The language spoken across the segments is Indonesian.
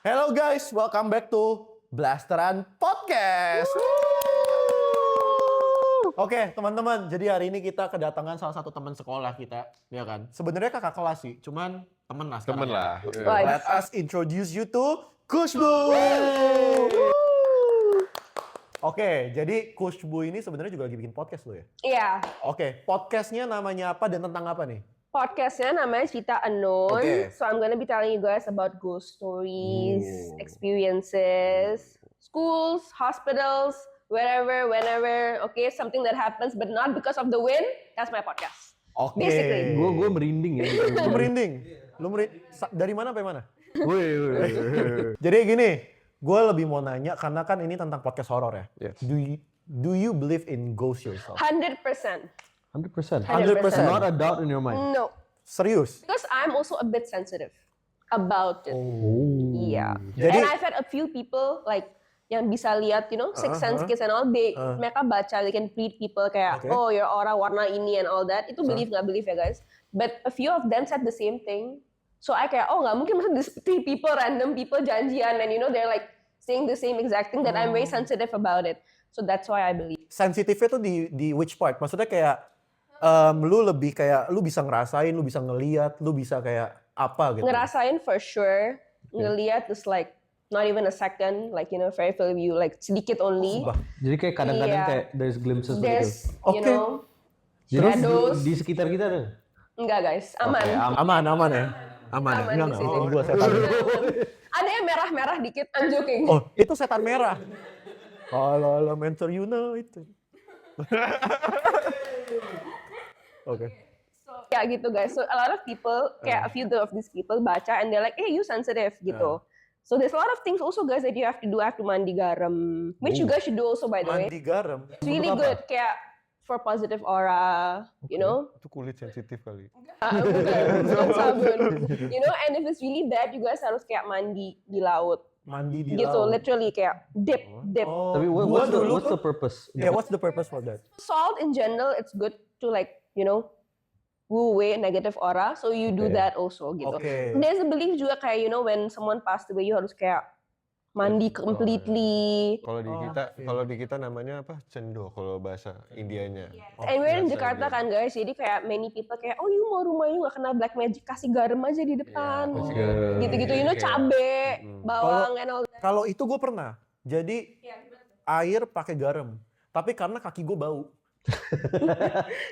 Hello guys, welcome back to Blasteran Podcast. Oke, teman-teman. Jadi hari ini kita kedatangan salah satu teman sekolah kita, ya kan? Sebenarnya kakak kelas sih, cuman temen lah sekarang. Temen lah. Let us introduce you to Kushbu. Oke, jadi Kushbu ini sebenarnya juga lagi bikin podcast lo ya? Iya, Oke, podcastnya namanya apa dan tentang apa nih? podcastnya namanya Cerita Unknown. Okay. So I'm gonna be telling you guys about ghost stories, experiences, schools, hospitals, wherever, whenever. Okay, something that happens, but not because of the wind. That's my podcast. Oke. Basically. Gue merinding ya. Lu merinding? Dari mana sampai mana? Woi. Jadi gini, gue lebih mau nanya karena kan ini tentang podcast horor ya. Yes. Do you believe in ghosts yourself? 100%. 100%. 100%. Not a doubt in your mind. No, Serius? because I'm also a bit sensitive about it. Oh. Yeah. Jadi- And I've had a few people like yang bisa lihat, you know, six sense kids and all, mereka baca, they can read people kayak, Okay. oh your aura warna ini and all that. Itu believe nggak believe ya guys. But a few of them said the same thing. So I kayak, oh nggak mungkin masa these three people, random people janjian and you know they're like saying the same exact thing that I'm very sensitive about it. So that's why I believe. Sensitifnya tuh di which part? Maksudnya kayak lu lebih kayak lu bisa ngerasain, lu bisa ngeliat, lu bisa kayak apa gitu. Ngerasain for sure, ngelihat is like not even a second, like you know, very few of you, like sedikit only. Jadi kayak kadang-kadang Iya. kayak there's glimpses gitu. There's, Okay. you know, Jadi shadows. di sekitar kita ada. Enggak guys, aman. Aman ya? Aman ya? Aman Enggak, di sini. oh, gua setan. Ada yang merah-merah dikit, I'm joking. Oh, itu setan merah. Kalau Manchester United. Oke. Ya gitu guys. So a lot of people, kayak a few of these people baca and they're like, hey you sensitive gitu. So there's a lot of things also guys that you have to do. I have to mandi garam, which you guys should do also by the way. Mandi garam. It's really Untuk apa? good kayak for positive aura, you know. Itu kulit sensitif kali. Bukan sabun. You know, and if it's really bad, you guys harus kayak mandi di laut. Mandi di Gitu, laut. literally kayak dip. Oh, Tapi gua what's dulu the tuh- purpose? Yeah, what's the purpose for that? Salt in general, it's good to like, you know, woo away negative aura. So you do Okay. that also gitu. Oke. There's a belief juga kayak, you know, when someone passed away, you harus kayak mandi completely. Kalau di kita namanya apa? Cendo kalau bahasa Indianya. And we're in bahasa Jakarta India. kan guys, jadi kayak many people kayak, oh you mau rumah you gak kena black magic, kasih garam aja di depan. kasih garam. Gitu-gitu, you know, Kayak- cabe, bawang and all that. Kalau itu gue pernah. Jadi air pakai garam. Tapi karena kaki gue bau.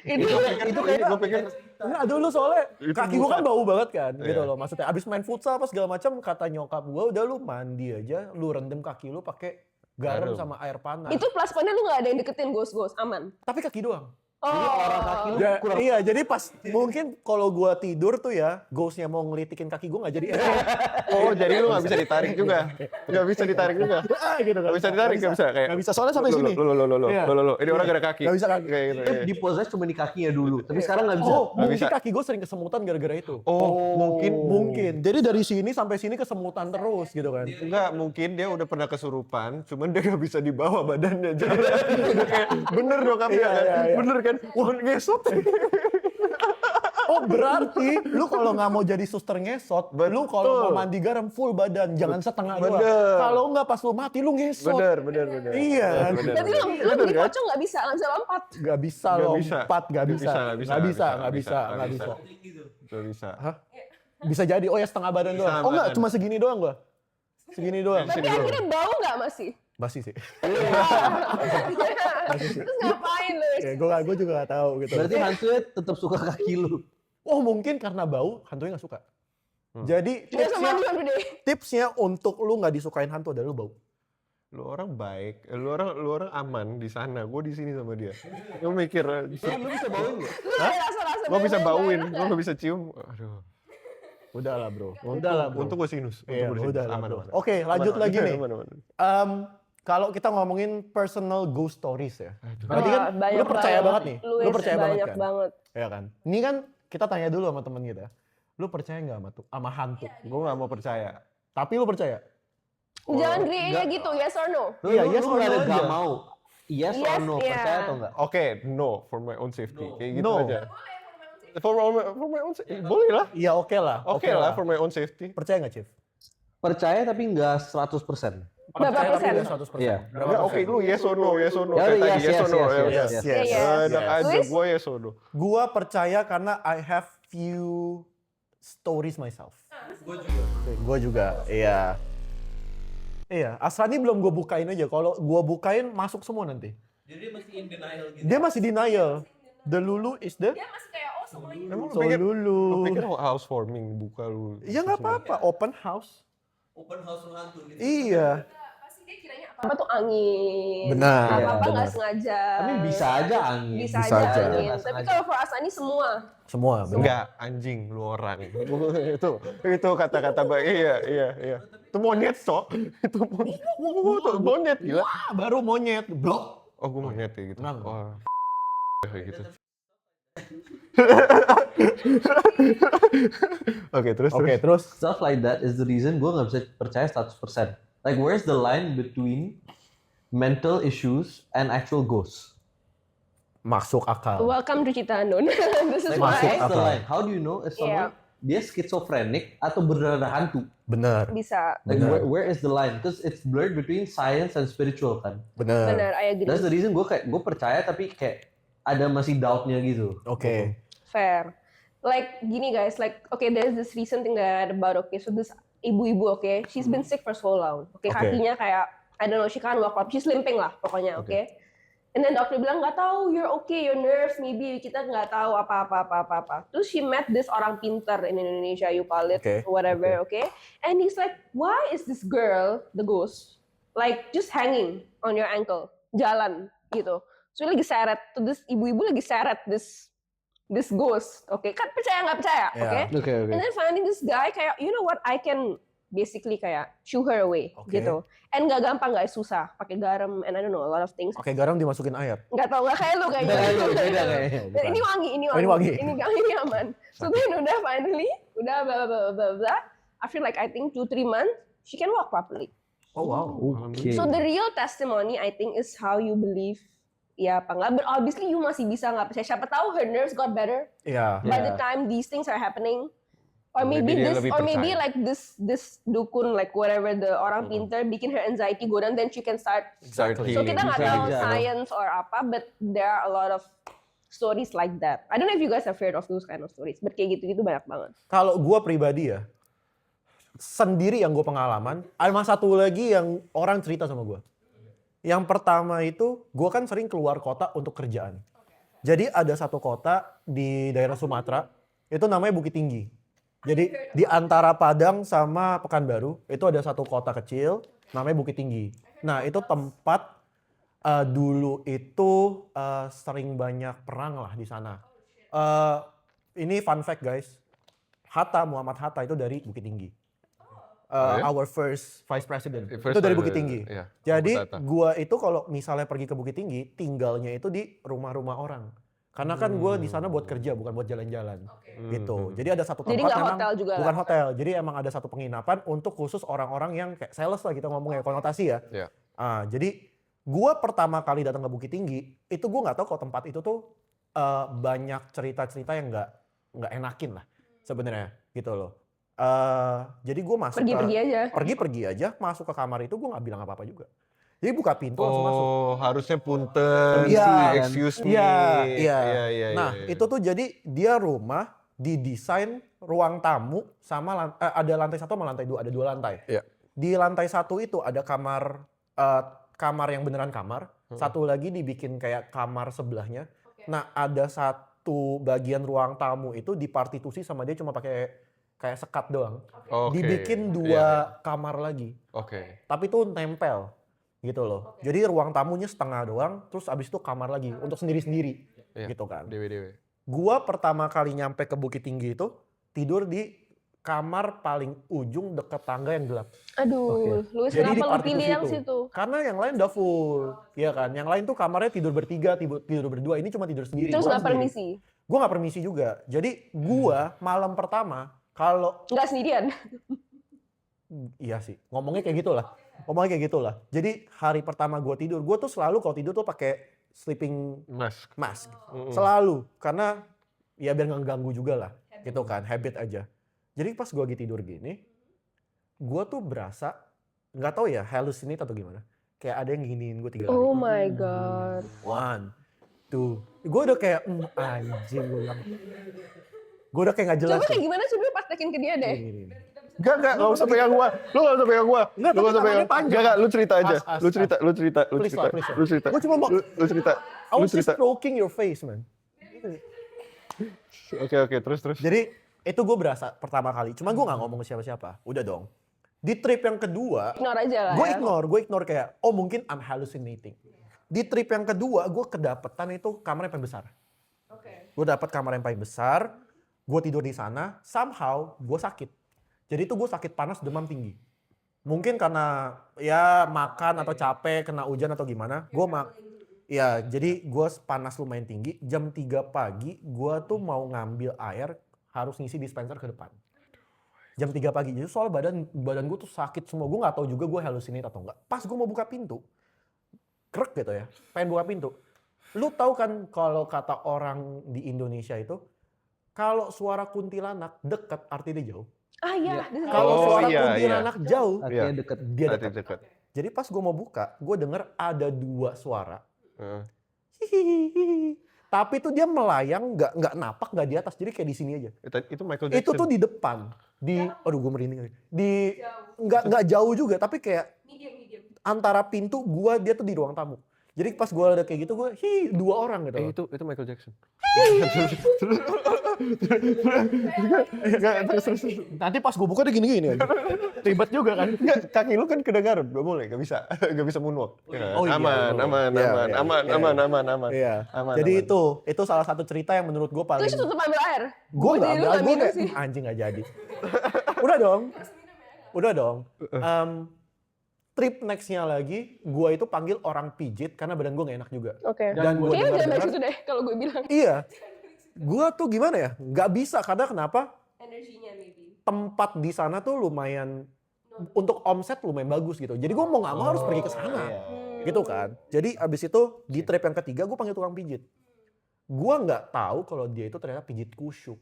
Itu Gue pikir enggak dulu soalnya kaki gue kan bau banget kan gitu Iya. loh. Maksudnya abis main futsal apa segala macam kata nyokap gue udah lu mandi aja, lu rendam kaki lu pakai garam Garam. sama air panas. itu plus pointnya lu gak ada yang deketin ghost-ghost, aman. Tapi kaki doang. Oh, Iya, jadi pas mungkin kalau gua tidur tuh ya, ghostnya mau ngelitikin kaki gua nggak jadi Oh, jadi lu nggak bisa ditarik juga? Nggak bisa ditarik juga? gitu kan. Nggak bisa ditarik, nggak bisa? Kayak, Nggak bisa, soalnya sampai sini. Lo. Iya. Ini orang gak ada kaki. Nggak bisa kaki. Kayak gitu. iya. Di poses cuma di kakinya dulu, tapi sekarang nggak bisa. Oh, mungkin bisa. kaki gua sering kesemutan gara-gara itu. Oh, Mungkin. Jadi dari sini sampai sini kesemutan terus gitu kan. enggak, mungkin dia udah pernah kesurupan, cuman dia nggak bisa dibawa badannya. Jadi kayak, bener dong kamu Iya, kan? iya, iya. Bener kan? Wah, ngesot. Oh, berarti lu kalau nggak mau jadi suster ngesot, lu kalau mau mandi garam full badan, jangan setengah doang. Bener. Kalau nggak pas lu mati lu ngesot. Bener. Iya kan? Bener. berarti lu Bener di kan? pocong gak bisa lompat. Nggak bisa Nggak lompat, nggak bisa. Nggak bisa. Hah? Bisa jadi, oh ya setengah badan doang. Setengah Oh enggak, badan. cuma segini doang gua. Segini doang. Tapi akhirnya bau gak masih? Basi sih. Terus ngapain lu? Ya, gue juga gak tahu gitu. Berarti hantunya tetap suka kaki lu. Oh mungkin karena bau, hantunya gak suka. Jadi Dia sama dia deh. tipsnya untuk lu gak disukain hantu adalah lu bau. Lu orang baik, lu orang aman di sana. Gue di sini sama dia. Gue mikir, Lu bisa bawain nggak? Lu ada rasa-rasa gue bisa bau-bau bauin, enak gue nggak? nggak bisa cium. Aduh. Udahlah bro. Untung gue sinus. Iya, Untung gua sinus. udahlah Aman, bro. aman. Oke, lanjut Aman, lagi aman. nih. Aman. Kalau kita ngomongin personal ghost stories ya. Berarti Wah, kan banyak lu percaya banget. banget nih. Lu percaya banget banyak kan? banget. Ya kan? Ini kan kita tanya dulu sama temen kita. Lu percaya nggak sama hantu? Gue nggak mau percaya. Tapi lu percaya? Jangan gini gitu, yes or no? Lu, Iya, lu, yes lu or nggak no ada aja. nggak mau. Yes or Yes, no, iya. percaya atau enggak? Oke, no for my own safety. Kayak gitu No. aja. For my own safety. Boleh lah. Iya oke lah. Oke lah for my own safety. Percaya nggak Chief? percaya tapi nggak 100%. Berapa Percaya tapi persen? nggak 100%. Iya. Berapa Ya, oke, persen? lu yes or no, yes or no. Ya, Kayak yes, tadi, yes or no. yes, ya. yes, yes, yes. Enak aja, Luis? gue yes or no. Gua percaya karena I have few stories myself. Gue juga, iya. Iya, Asrani belum gue bukain aja. Kalau gue bukain masuk semua nanti. Jadi dia masih in denial gitu. Dia masih denial. The Lulu is the Dia masih kayak oh semuanya. Emang so Lulu. lu pikir housewarming buka lu? Ya nggak apa-apa, open house. Open house lu hantu gitu. Iya. Pasti dia kiranya apa tuh angin. Benar, Apa-apa benar. nggak sengaja. Tapi bisa aja angin. Bisa Bisa aja aja. angin. Nggak Tapi sengaja. kalau for Asani semua. Semua, benar. Enggak, anjing lu orang. itu kata-kata baik. Iya. Itu monyet, Sok. Itu monyet gila. Ah, baru monyet, blok. Oh, gue monyet ya gitu. Kenapa? Oh. Kayak gitu. Oke, terus. Oke, terus Stuff like that is the reason gue nggak bisa percaya 100%. Like where's the line between mental issues and actual ghosts? masuk akal. Welcome to Citanun. This is Like Masuk why where's the akal. line? How do you know if someone dia schizophrenic atau beneran hantu? Bener, bisa. Like Benar. where is the line? Because it's blurred between science and spiritual kan. bener. Benar, I agree. That's the reason gue percaya tapi kayak ada masih doubtnya gitu. Oke. Fair. Like gini guys, like okay, there's this recent thing that I read about. Okay, so this ibu-ibu, okay, she's been sick for so long. Okay, Okay. kakinya kayak I don't know, she can't walk up, she's limping lah pokoknya, okay. And then dokter bilang nggak tahu, you're okay, your nerves maybe kita nggak tahu apa. Terus she met this orang pinter in Indonesia, you call it Okay. whatever, okay. And he's like, why is this girl, the ghost, like just hanging on your ankle, jalan gitu. So dia lagi seret, tuh this ibu-ibu lagi seret this ghost, okay. Kan percaya nggak percaya, Yeah. okay. Oke. And then finding this guy kayak, you know what, I can basically kayak shoo her away Oke. gitu. And nggak gampang, nggak susah, pakai garam and I don't know a lot of things. Oke, garam dimasukin air. Nggak tahu, nggak kayak lu kayaknya. Beda kayaknya. Dan ini wangi, ini Oh, ini wangi. ini aman. So then udah finally, udah bla bla bla bla. After like I think 2-3 months, she can walk properly. Oh wow. Oke. So the real testimony I think is how you believe. Ya apa enggak, but obviously you masih bisa nggak percaya. Siapa tahu her nerves got better Iya. by the Yeah. time these things are happening. Or Maybe maybe dia this, lebih or maybe percaya. like this dukun, like whatever the orang pinter bikin her anxiety go down, then she can start. Exactly. So kita nggak Bisa tahu aja. science or apa, but there are a lot of stories like that. I don't know if you guys have heard of those kind of stories, but kayak gitu-gitu banyak banget. Kalau gua pribadi ya, sendiri yang gue pengalaman, ada satu lagi yang orang cerita sama gua. Yang pertama itu, gua kan sering keluar kota untuk kerjaan. Jadi ada satu kota di daerah Sumatera, itu namanya Bukit Tinggi. Jadi di antara Padang sama Pekanbaru, itu ada satu kota kecil, namanya Bukit Tinggi. Nah itu tempat dulu itu sering banyak perang lah di sana. Ini fun fact guys, Muhammad Hatta itu dari Bukit Tinggi. ya? Our first vice president First itu dari ada- Bukit Tinggi. iya, Jadi Muhammad Hatta. gua itu kalau misalnya pergi ke Bukit Tinggi, tinggalnya itu di rumah-rumah orang. Karena kan gua di sana buat kerja, bukan buat jalan-jalan. Gitu. Jadi ada satu tempat Jadi nggak memang hotel juga bukan lah. hotel. Jadi emang ada satu penginapan untuk khusus orang-orang yang kayak sales lah kita ngomongnya konotasi ya. Iya. Jadi gua pertama kali datang ke Bukit Tinggi, itu gua nggak tahu kalau tempat itu tuh banyak cerita-cerita yang nggak enakin lah sebenarnya gitu loh. Jadi gua masuk Pergi-pergi aja. pergi aja masuk ke kamar itu gua nggak bilang apa-apa juga. Jadi buka pintu langsung masuk. Oh, harusnya punten, Iya. excuse me. Iya. Nah, itu tuh jadi dia rumah didesain ruang tamu sama ada lantai 1 sama lantai 2, ada 2 lantai. Iya. Di lantai 1 itu ada kamar yang beneran kamar, satu lagi dibikin kayak kamar sebelahnya. Nah, ada satu bagian ruang tamu itu dipartitusi sama dia cuma pakai kayak sekat doang. Oke. Dibikin 2 Iya, kamar lagi. Oke. Tapi itu nempel gitu loh. Jadi ruang tamunya setengah doang, terus abis itu kamar lagi untuk sendiri-sendiri Iya. gitu kan. Dewe. Gua pertama kali nyampe ke Bukit Tinggi itu tidur di kamar paling ujung deket tangga yang gelap. Aduh, Luis Jadi di kenapa lu partitus pilih yang itu. situ? Karena yang lain udah full, ya kan. Yang lain tuh kamarnya tidur bertiga, tidur berdua. Ini cuma tidur sendiri. Terus Gua nggak permisi? Gua nggak permisi juga. Jadi gua malam pertama kalau Nggak sendirian? iya sih, ngomongnya kayak gitulah. Jadi hari pertama gue tuh selalu kalau tidur tuh pakai sleeping mask. Selalu, karena ya biar nggak ganggu juga lah, gitu kan, habit aja. Jadi pas gue lagi tidur gini, gue tuh berasa nggak tahu ya hallucinate atau gimana. Kayak ada yang giniin gue 3 kali. Oh my god. 1, 2. Gue udah kayak anjing gue bilang. Gue udah kayak nggak jelas. Coba kayak tuh. gimana coba praktekin ke dia deh. Gini. Enggak usah pegang gua. Lu enggak usah pegang gua. Enggak, Lu enggak usah tapi pegang. tangannya panjang. Enggak, lu cerita aja. As. Lu cerita. Please lah, please lah. Lu cerita. Gua cuma mau- Lu cerita. I was just stroking your face, man. Oke, terus. Jadi itu gue berasa pertama kali. Cuman gue nggak ngomong ke siapa-siapa. Udah dong. Di trip yang kedua, Ignore aja lah gue ya. ignore kayak, oh mungkin I'm hallucinating. Di trip yang kedua, gue kedapetan itu kamar yang paling besar. Gue dapet kamar yang paling besar, gue tidur di sana, somehow gue sakit. Jadi itu gue sakit panas, demam tinggi. Mungkin karena ya makan atau capek, kena hujan atau gimana, ya jadi gue panas lumayan tinggi. Jam 3 pagi, gue tuh mau ngambil air, harus ngisi dispenser ke depan. Jam 3 pagi, jadi soal badan gue tuh sakit semua. Gue gak tahu juga gue hallucinate atau enggak. Pas gue mau buka pintu, krek gitu ya, pengen buka pintu. Lu tahu kan kalau kata orang di Indonesia itu, kalau suara kuntilanak deket artinya dia jauh. Ah iya, this is Kalau Oh, suara iya, kuntilanak jauh, Artinya Iya. deket. dia Hati deket. dekat. Jadi pas gue mau buka, gue denger ada 2 suara. Heeh. Hihihi. Tapi itu dia melayang, nggak napak, nggak di atas. Jadi kayak di sini aja. Itu Michael Jackson. Itu tuh di depan. Aduh gue merinding lagi. Nggak jauh juga, tapi kayak antara pintu gua dia tuh di ruang tamu. Jadi pas gua ada kayak gitu gue, 2 orang gitu. itu Michael Jackson. Enggak, terus. Nanti pas gua buka dia gini-gini aja. Ribet juga kan. Enggak, kaki lu kan kedengaran, gak boleh, gak bisa. Gak bisa moonwalk. Ya, Oh iya, aman, boleh. aman, Iya, aman, iya, aman, iya. aman. Iya. Aman, Jadi aman. itu salah satu cerita yang menurut gua paling. Terus tutup ambil air. Gue nggak Jadi lu ambil, nggak gue minum kayak sih. anjing nggak jadi. Udah dong. Trip nextnya lagi, gue itu panggil orang pijit karena badan gue nggak enak juga. Oke. Dan gue Kayaknya jangan dari dengar-dengar, situ deh kalau gue bilang. iya, gue tuh gimana ya, nggak bisa karena kenapa? Energinya maybe. Tempat di sana tuh lumayan untuk omset lumayan bagus gitu. Jadi gue mau nggak mau harus pergi ke sana, gitu kan. Jadi abis itu di trip yang ketiga gue panggil tukang pijit. Gue nggak tahu kalau dia itu ternyata pijit kusyuk.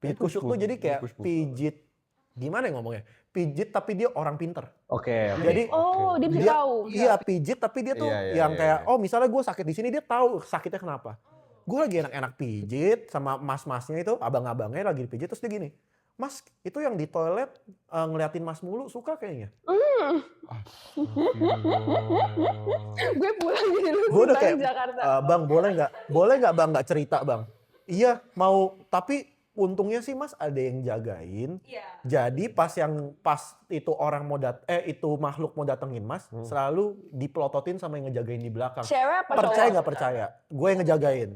Pijit kusyuk tuh jadi kayak pijit, gimana ya ngomongnya? Pijit tapi dia orang pinter. Oke. Jadi Oh, dia bisa tahu. Iya pijit tapi dia tuh Iya, yang iya, kayak iya. oh misalnya gue sakit di sini dia tahu sakitnya kenapa. Gue lagi enak-enak pijit sama mas-masnya itu abang-abangnya lagi dipijit terus dia gini, Mas itu yang di toilet ngeliatin Mas mulu suka kayaknya. Gue pulang jadi lu Gue udah balik kayak Jakarta. Bang boleh nggak bang nggak cerita bang. Iya mau tapi untungnya sih Mas ada yang jagain. Iya. Jadi pas itu orang mau itu makhluk mau datengin Mas, selalu dipelototin sama yang ngejagain di belakang. Cewek apa Percaya cowok? nggak percaya? Gue yang ngejagain.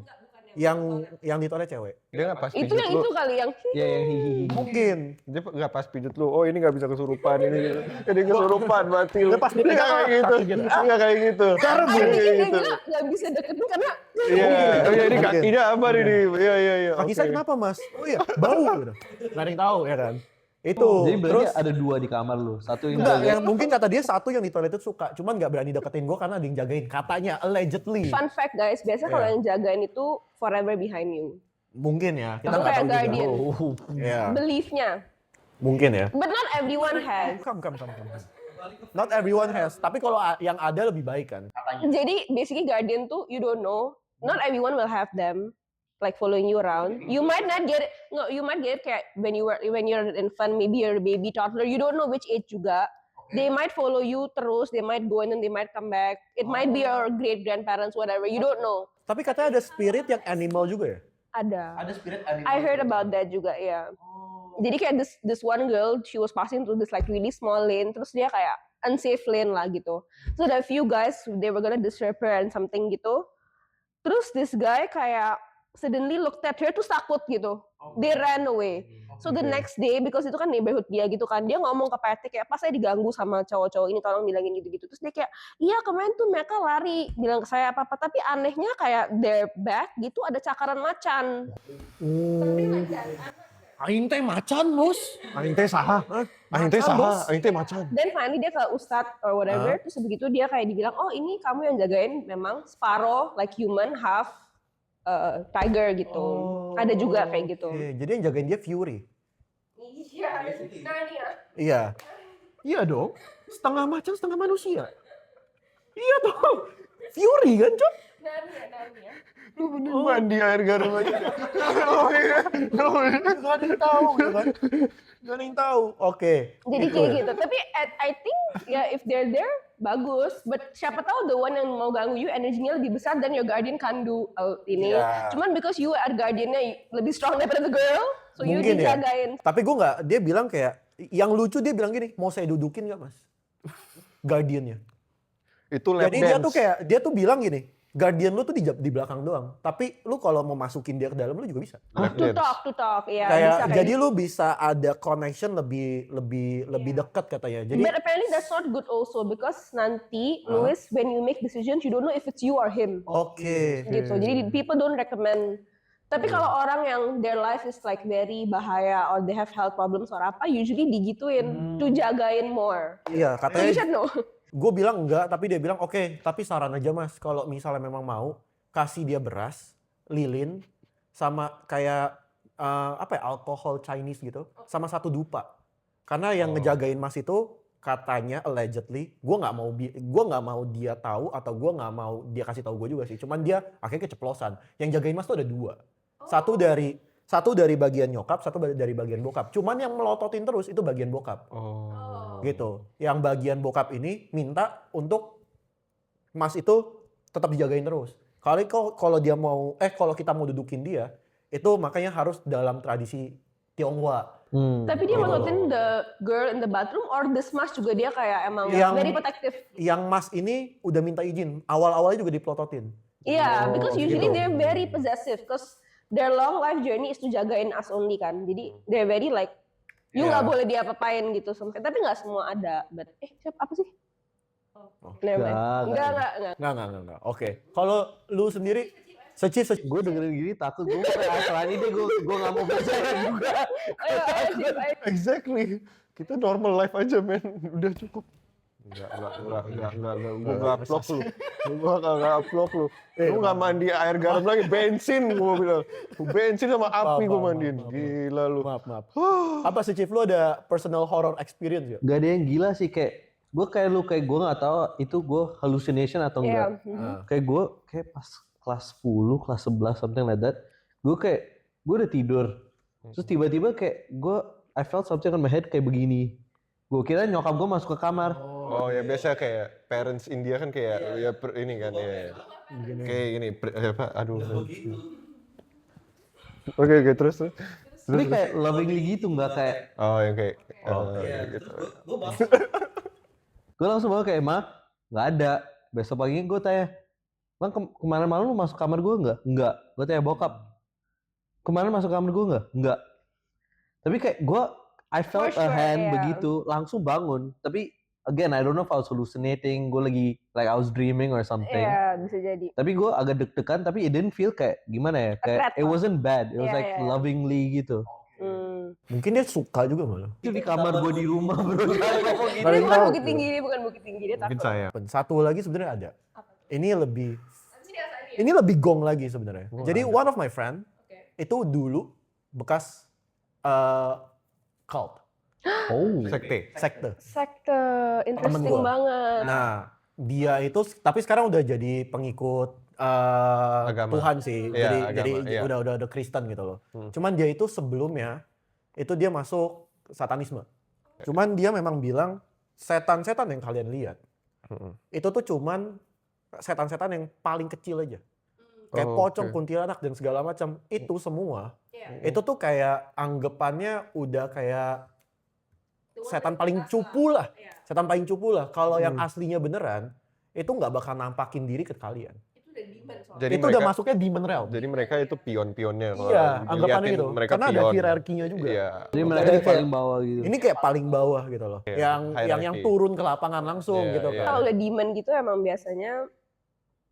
Yang di toilet cewek. Dia nggak pas Itu pijit yang lu. itu kali yang Iya yang hihihi. Mungkin. Dia nggak pas pijit lu. Oh ini nggak bisa kesurupan ini. Jadi kesurupan mati lu. Dia pas dipegang, Nggak kayak gitu. gitu. Nggak kayak gitu. Cara I bunyi. pikir dia gitu. bilang nggak bisa deketin karena Iya. Oh iya ini Mungkin. kakinya apa ini? Iya. Kaki saya oke. kenapa Mas? Oh iya bau gitu. Nggak ada yang tahu ya kan. Itu. Jadi berarti Terus ada 2 di kamar lu. Satu yang enggak, jaga. yang mungkin kata dia satu yang di toilet itu suka, cuman nggak berani deketin gue karena ada yang jagain. Katanya allegedly. fun fact guys, biasanya kalau Iya. yang jagain itu forever behind you. Mungkin ya. Kita Itu nggak kayak tahu juga. guardian. Iya. Beliefnya. Mungkin ya. But not everyone has. Come. Not everyone has. Tapi kalau yang ada lebih baik kan. Jadi basically guardian tuh you don't know. Not everyone will have them like following you around. You might not get it. No, you might get it kayak when you're an infant, maybe you're a baby toddler. You don't know which age juga. They might follow you terus. They might go and then they might come back. It might be your great grandparents, whatever. You don't know. Tapi katanya ada spirit yang animal juga ya. Ada. spirit animal. I heard about that juga ya. Jadi kayak this one girl, she was passing through this like really small lane, terus dia kayak unsafe lane lah gitu. So the few guys they were gonna disturb her and something gitu. Terus this guy kayak suddenly looked at her terus takut gitu. They ran away. So the next day, because itu kan neighborhood dia gitu kan, dia ngomong ke PT kayak, pas saya diganggu sama cowok-cowok ini, tolong bilangin gitu-gitu. Terus dia kayak, iya kemarin tuh mereka lari, bilang ke saya apa-apa, tapi anehnya kayak their back gitu ada cakaran macan. Aing teh macan, Mus. Aing teh saha? Aing teh saha? Aing teh macan. Dan finally dia ke ustadz or whatever, terus begitu dia kayak dibilang, oh ini kamu yang jagain memang separoh like human, half tiger gitu. Ada juga kayak gitu. Oke, jadi yang jagain dia Fury. Iya, Narnia. Iya. Iya dong. Setengah macan, setengah manusia. Iya dong. Fury kan, Cok? Lu mending mandi air garam aja. Oh iya. Oh iya. Gak ada yang tahu, gitu kan? Gak ada yang tahu. Oke. Jadi itu kayak ya. gitu. Tapi I think ya if they're there bagus. But siapa tahu the one yang mau ganggu you energinya lebih besar dan your guardian can do ini. Iya. Cuman because you are guardiannya lebih strong daripada the girl, so you Mungkin ya. dijagain. Tapi gue nggak, dia bilang kayak, yang lucu dia bilang gini, mau saya dudukin nggak mas? Guardiannya. Itu lap Jadi dance. dia tuh kayak, dia tuh bilang gini, guardian lu tuh di belakang doang. Tapi lu kalau mau masukin dia ke dalam lu juga bisa. Lap To dance. talk, ya Kayak bisa kayak jadi gitu. lu bisa ada connection lebih dekat katanya. Jadi But apparently that's not good also because nanti Louis when you make decisions you don't know if it's you or him. oke. Gitu. Jadi people don't recommend. Tapi kalau orang yang their life is like very bahaya or they have health problems or apa, usually digituin to jagain more. Iya So you katanya. should know. Gue bilang enggak, tapi dia bilang oke, tapi saran aja mas, kalau misalnya memang mau, kasih dia beras, lilin, sama kayak apa ya, alkohol Chinese gitu, sama 1 dupa. Karena yang ngejagain mas itu katanya allegedly, gue nggak mau dia tahu atau gue nggak mau dia kasih tahu gue juga sih. Cuman dia akhirnya keceplosan. Yang jagain mas tuh ada 2, satu dari bagian nyokap, satu dari bagian bokap. Cuman yang melototin terus itu bagian bokap. Gitu. Yang bagian bokap ini minta untuk mas itu tetap dijagain terus. Kalau dia mau kalau kita mau dudukin dia, itu makanya harus dalam tradisi Tionghoa. Tapi dia Gitu melototin loh. the girl in the bathroom or the smash juga dia kayak emang Yang- very protective. Yang mas ini udah minta izin, awal-awalnya juga diplototin. Iya, because usually gitu. they're very possessive because their long life journey is to jagain us only kan. Jadi they're very like you Iya. nggak boleh diapa-apain gitu. Tapi nggak semua ada. But siapa apa sih? Never mind. Enggak. Nggak. Oke. Kalau lu sendiri, Secif. Gue dengerin gini takut gue masalah ini gue nggak mau pacaran juga. Ayo. Exactly. Kita normal life aja men. Udah cukup. Enggak. Gue nggak upload lu. Gue nggak upload lu. Lu nggak mandi air garam lagi, bensin gue bilang. Bensin sama api gue mandiin. Gila lu. Maaf. Apa Secif, lu ada personal horror experience ya? Gak ada yang gila sih kayak gue kayak lu kayak gue nggak tahu itu gue hallucination atau enggak. Iya. Kayak gue kayak pas kelas 10, kelas 11 something like that. Gue udah tidur. Terus tiba-tiba kayak I felt something on my head kayak begini. Gue kira nyokap gue masuk ke kamar. Oh ya biasa kayak parents India kan kayak ya ini kan ya. Kayak gini apa aduh. Oke terus. Tapi kayak lovingly gitu nggak kayak Oh yang kayak gitu. Gue masuk. gue langsung bawa kayak Ma nggak ada. Besok paginya gue tanya Bang kemarin malam lu masuk kamar gue nggak? Nggak. Gue tanya bokap kemarin masuk kamar gue nggak? Nggak. Tapi kayak I felt For a sure, hand yeah. begitu langsung bangun. Tapi again I don't know if I was hallucinating. Gue lagi like I was dreaming or something. Iya, bisa jadi. Tapi gue agak deg-degan tapi it didn't feel kayak gimana ya? Kayak threat it lah. wasn't bad. It was Iya, like iya. lovingly gitu. Mungkin dia suka juga malah. Itu di kamar gue di rumah bro. Nggak ada Ini yang bukan tahu. bukit tinggi, dia bukan bukit tinggi, dia Mungkin takut. saya. Satu lagi sebenarnya ada. Ini lebih gong lagi sebenarnya. Jadi one of my friend itu dulu bekas cult, Oh. Sekte. Sekte, interesting gua. banget. Nah, dia itu tapi sekarang udah jadi pengikut Agama. Tuhan sih. Iya, jadi agama, iya. udah Kristen gitu loh. Cuman dia itu sebelumnya itu dia masuk satanisme. Cuman dia memang bilang setan-setan yang kalian lihat itu tuh cuman setan-setan yang paling kecil aja. Kayak Oh, pocong, oke. kuntilanak dan segala macam. Itu semua itu tuh kayak anggapannya udah kayak setan paling cupu lah. Setan paling cupu lah. Kalau yang aslinya beneran, itu nggak bakal nampakin diri ke kalian. Jadi itu udah mereka, masuknya demon realm. jadi mereka itu pion-pionnya. kalau Iya, diliatin anggapannya gitu. Mereka Karena ada pion. hierarkinya juga. Iya. Jadi mereka Jadi di kayak- paling bawah gitu. Ini kayak paling bawah gitu loh. Iya, yang hierarchy. turun ke lapangan langsung Iya, gitu iya. kan. Kalau udah demon gitu emang biasanya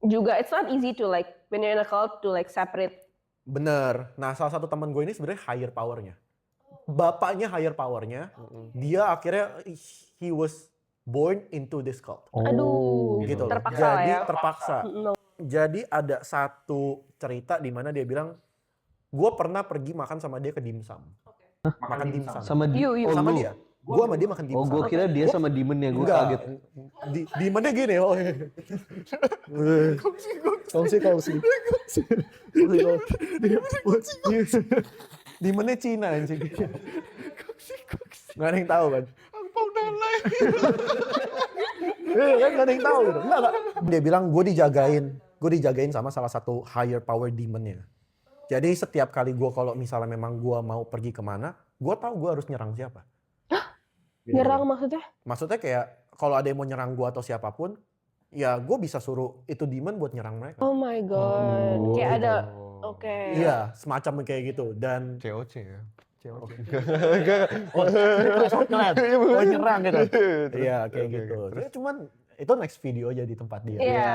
juga it's not easy to like when you're in a cult to like separate. Bener. Nah, salah satu teman gue ini sebenarnya higher powernya. Bapaknya higher powernya. Dia akhirnya he was born into this cult. Aduh, Gitu loh. terpaksa Jadi lah ya. terpaksa. Jadi ada satu cerita di mana dia bilang, gue pernah pergi makan sama dia ke dimsum. Makan dimsum. Sama You. oh, Sama lu. dia. Gue sama dia makan Oh, dimsum. gue kira dia sama demonnya, gue Enggak. kaget. Demonnya gini, oh iya. Kongsi. Demonnya Cina anjing. Nggak ada yang tahu kan? Angpau dalai. Kan nggak ada yang tahu gitu. Enggak. Dia bilang gue dijagain sama salah satu higher power demonnya. Jadi setiap kali gue kalau misalnya memang gue mau pergi kemana, gue tahu gue harus nyerang siapa. Gitu. Nyerang maksudnya? Maksudnya kayak kalau ada yang mau nyerang gue atau siapapun, ya gue bisa suruh itu demon buat nyerang mereka. Oh my god. Kayak ada, oke. Iya, semacam kayak gitu. Dan COC ya. oh nyerang gitu. Iya, kayak Oke, gitu. oke. Jadi cuman itu next video aja di tempat dia. Iya.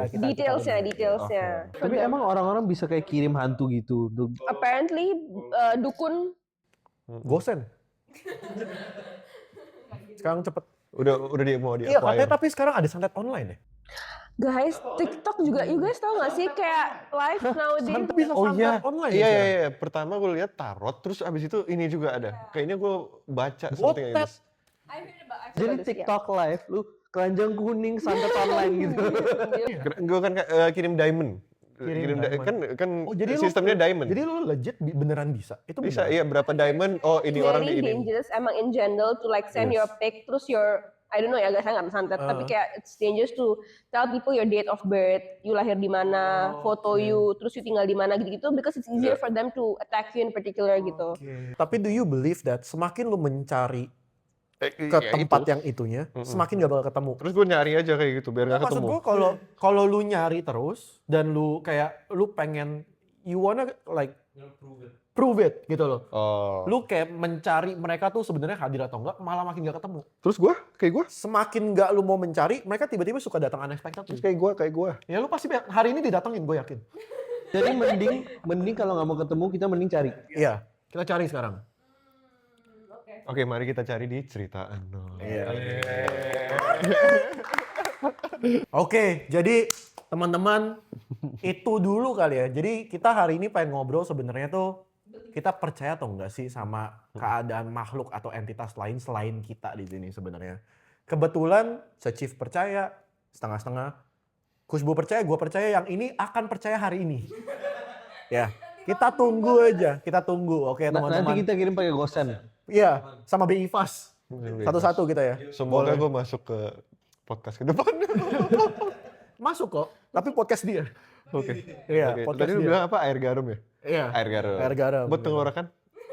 Kita Detailsnya. Tapi emang orang-orang bisa kayak kirim hantu gitu. Apparently dukun. gosen. Sekarang cepet. Udah dia mau Iya, katanya acquire. tapi sekarang ada santet online ya. Guys, TikTok juga, you guys tau gak sih kayak live nowadays? Santet bisa Oh santet iya, online. iya, ya iya, sekarang? iya. Pertama gue lihat tarot, terus abis itu ini juga ada. Kayaknya gue baca something like Botet. this. Jadi TikTok live, lu keranjang kuning santet online gitu. Gue kan kirim diamond. Kirim diamond. Kan Oh, jadi sistemnya diamond. Jadi lu legit beneran bisa? Itu Bisa, beneran? iya berapa diamond? Oh ini orang di Very ini. dangerous emang in general to like send Yes. your pic, terus your, I don't know ya guys, saya nggak santet, tapi kayak it's dangerous to tell people your date of birth, you lahir di mana, foto you, terus you tinggal di mana gitu-gitu, because it's easier for them to attack you in particular gitu. Tapi do you believe that semakin lu mencari ke Ya, tempat itu. yang itunya, semakin gak bakal ketemu? Terus gue nyari aja kayak gitu biar gak Maksud ketemu. gue kalau lu nyari terus dan lu kayak lu pengen you wanna like prove it gitu loh. Oh. Lu kayak mencari mereka tuh sebenarnya hadir atau enggak, malah makin gak ketemu. Terus gue kayak gue. Semakin gak lu mau mencari, mereka tiba-tiba suka datang unexpected. Terus kayak gue. Ya lu pasti hari ini didatengin, gue yakin. Jadi mending kalau nggak mau ketemu kita mending cari. Iya, kita cari sekarang. Oke, mari kita cari di cerita Ano. Oke, jadi teman-teman itu dulu kali ya. Jadi kita hari ini pengen ngobrol sebenarnya tuh kita percaya atau enggak sih sama keadaan makhluk atau entitas lain selain kita di sini sebenarnya. Kebetulan Chief percaya setengah-setengah. Kusbu percaya, gue percaya yang ini akan percaya hari ini. Ya, kita tunggu aja, kita tunggu. Oke Nanti teman-teman. kita kirim pakai gosen. Iya, sama BI Fast. Satu-satu kita ya. Semoga Boleh. gue masuk ke podcast ke depan. Masuk kok, tapi podcast dia. Oke. Iya, Oke. podcast Tadi lu dia. bilang apa? Air garam ya? Iya. Air garam. Air garam. Buat tenggorokan?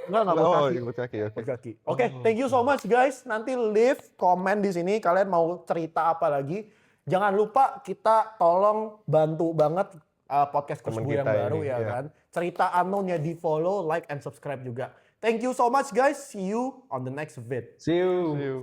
Enggak buat Oh, kaki. buat kaki. Oke. Buat kaki. Oke, thank you so much guys. Nanti leave komen di sini kalian mau cerita apa lagi. Jangan lupa kita tolong bantu banget podcast Temen Kusbu yang kita baru ini, ya iya. kan. Cerita unknown-nya di follow, like and subscribe juga. Thank you so much guys. See you on the next vid. See you. See you.